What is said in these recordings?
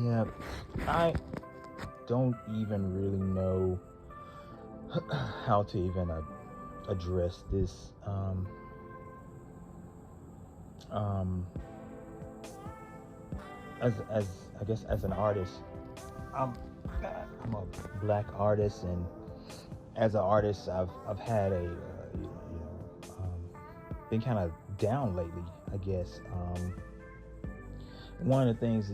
Yeah, I don't even really know how to even address this. Um, as I guess as an artist, I'm I'm a black artist, and as an artist, I've had been kind of down lately, I guess. One of the things, a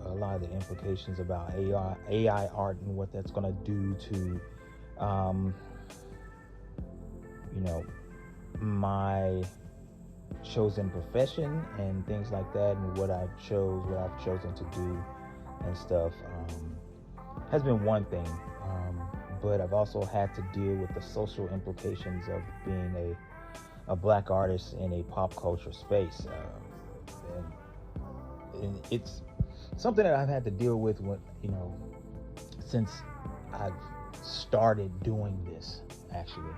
lot of the implications about AI art and what that's going to do to, you know, my chosen profession and things like that, and what I've chosen to do and stuff, has been one thing. But I've also had to deal with the social implications of being a black artist in a pop culture space. And it's something that I've had to deal with since I've started doing this, actually.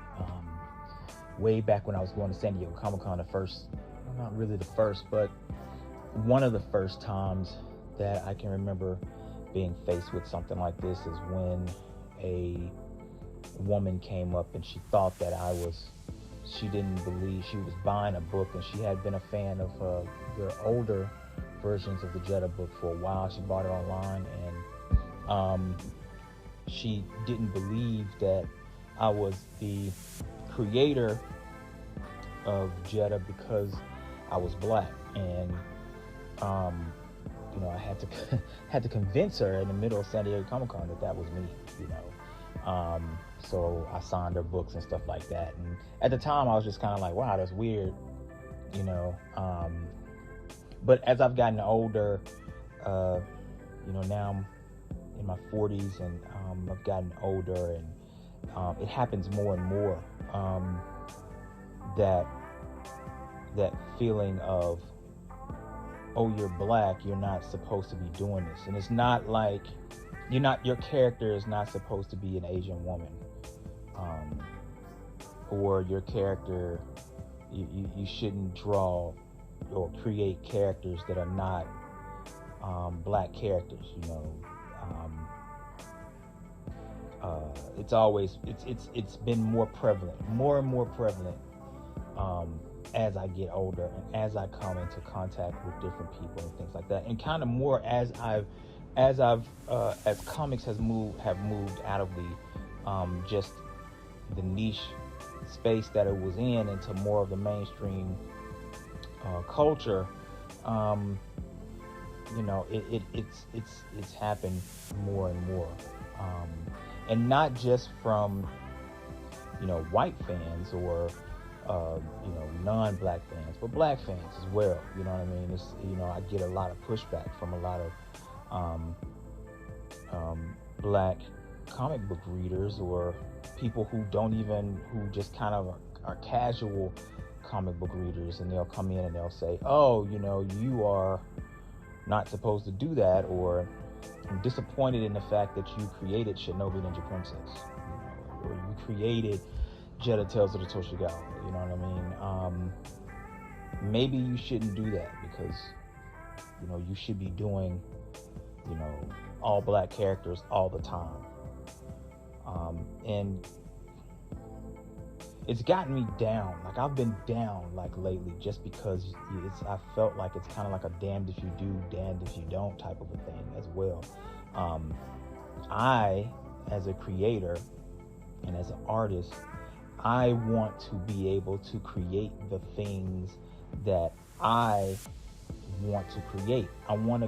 Way back when I was going to San Diego Comic-Con, not really the first, but one of the first times that I can remember being faced with something like this is when a woman came up and she thought that she didn't believe, she was buying a book, and she had been a fan of the older versions of the Jetta book for a while. She bought it online, and she didn't believe that I was the creator of Jetta because I was black. And I had to had to convince her in the middle of San Diego Comic-Con that was me. So I signed her books and stuff like that. And at the time, I was just kind of like, wow, that's weird. But as I've gotten older, now I'm in my 40s, and I've gotten older, and it happens more and more, that feeling of, oh, you're black, you're not supposed to be doing this. And it's not like your character is not supposed to be an Asian woman, or your character, you shouldn't draw or create characters that are not black characters. It's been more and more prevalent, as I get older and as I come into contact with different people and things like that, and kind of more as comics have moved out of the just the niche space that it was in into more of the mainstream culture. It's happened more and more, and not just from white fans or non-black fans, but black fans as well. You know what I mean? It's I get a lot of pushback from a lot of black comic book readers, or people who just kind of are casual comic book readers, and they'll come in and they'll say, oh, you are not supposed to do that, or I'm disappointed in the fact that you created Shinobi Ninja Princess, or you created Jetta Tales of the Toshigawa. You know what I mean? Maybe you shouldn't do that, because you should be doing all black characters all the time. And it's gotten me down. Like, I've been down lately, just because I felt like it's kind of like a damned if you do, damned if you don't type of a thing as well. I, as a creator and as an artist, I want to be able to create the things that I want to create. I want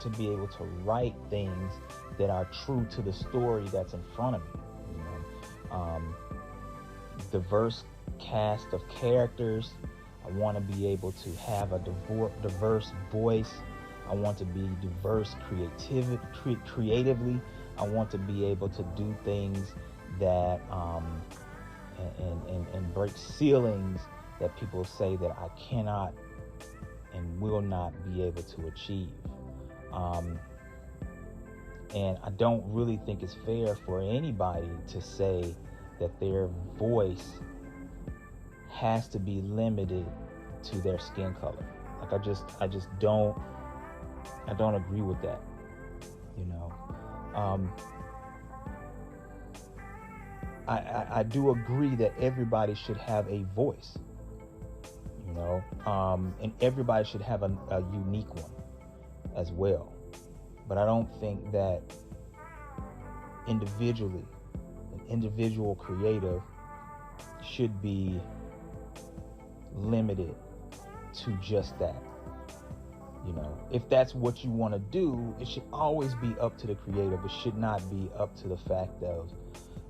to be able to write things that are true to the story that's in front of me. Diverse cast of characters. I want to be able to have a diverse voice. I want to be diverse creatively. I want to be able to do things that and break ceilings that people say that I cannot and will not be able to achieve. And I don't really think it's fair for anybody to say that their voice has to be limited to their skin color. Like, I just don't agree with that. you know. I do agree that everybody should have a voice, you know, and everybody should have a unique one as well. But I don't think that individually, an individual creative should be limited to just that. You know, if that's what you want to do, it should always be up to the creative. It should not be up to the fact of,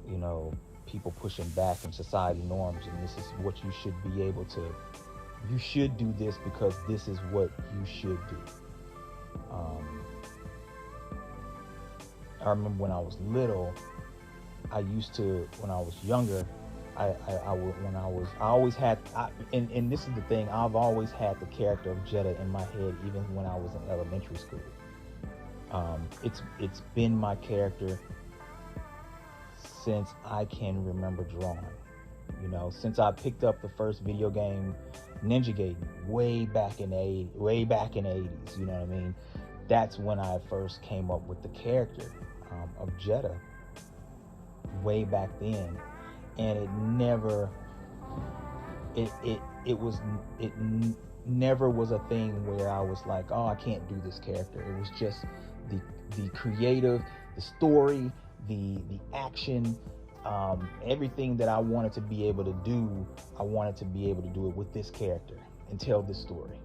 you know, people pushing back from society norms and this is what you should be able to, you should do this because this is what you should do. I remember when I was little, when I was younger, I always had, and this is the thing, I've always had the character of Jetta in my head, even when I was in elementary school. It's been my character since I can remember drawing. You know, since I picked up the first video game, Ninja Gaiden, way back in the 80s, you know what I mean? That's when I first came up with the character of Jetta, way back then. And it never was a thing where I was like, oh, I can't do this character. It was just the creative, the story, the action, everything that I wanted to be able to do. I wanted to be able to do it with this character and tell this story.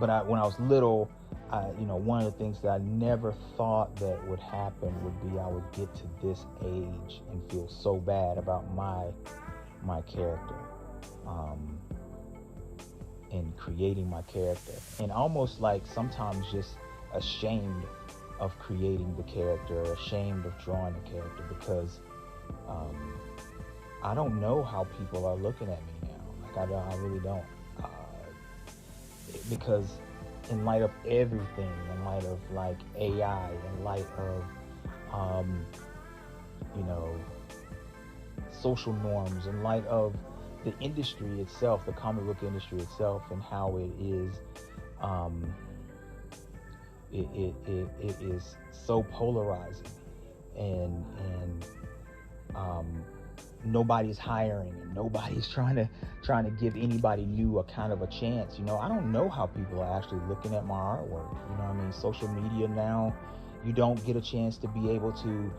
But when I was little, one of the things that I never thought that would happen would be I would get to this age and feel so bad about my character, and creating my character, and almost like sometimes just ashamed of creating the character, ashamed of drawing the character, because I don't know how people are looking at me now. Like I really don't. Because in light of everything, in light of like AI, in light of social norms, in light of the industry itself, the comic book industry itself, and how it is it is so polarizing, and nobody's hiring and nobody's trying to give anybody new a kind of a chance. I don't know how people are actually looking at my artwork. You know what I mean? Social media now, you don't get a chance to be able to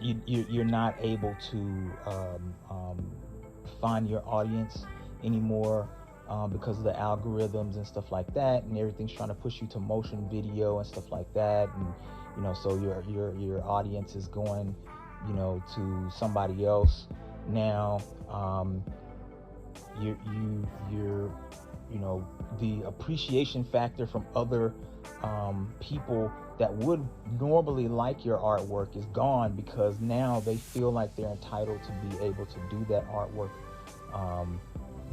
you're not able to find your audience anymore, because of the algorithms and stuff like that, and everything's trying to push you to motion video and stuff like that, and so your audience is going, to somebody else now. You're the appreciation factor from other people that would normally like your artwork is gone, because now they feel like they're entitled to be able to do that artwork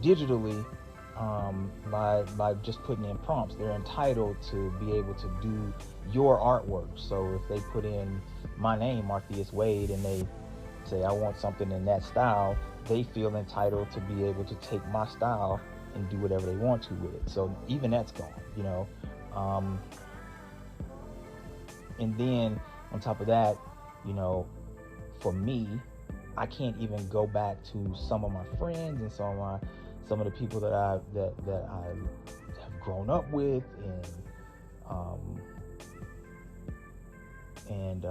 digitally, by just putting in prompts. They're entitled to be able to do your artwork. So if they put in my name, Martheus Wade, and they say I want something in that style, they feel entitled to be able to take my style and do whatever they want to with it. So even that's gone, and then on top of that, for me, I can't even go back to some of my friends and some of the people that I have grown up with, and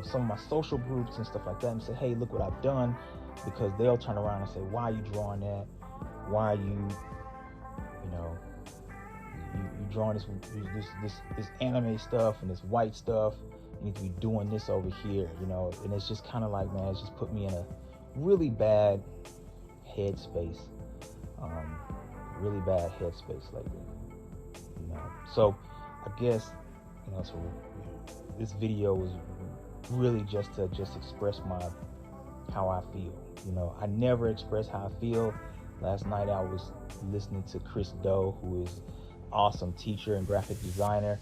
some of my social groups and stuff like that, and say, hey, look what I've done, because they'll turn around and say, why are you drawing that? Why are you drawing this anime stuff and this white stuff? You need to be doing this over here, and it's just kind of like, man, it's just put me in a really bad headspace, lately, so I guess, so this video was really just to express how I feel. I never express how I feel. Last night I was listening to Chris Doe, who is awesome teacher and graphic designer,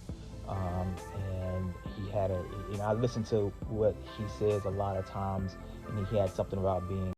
and he had I listen to what he says a lot of times, and he had something about being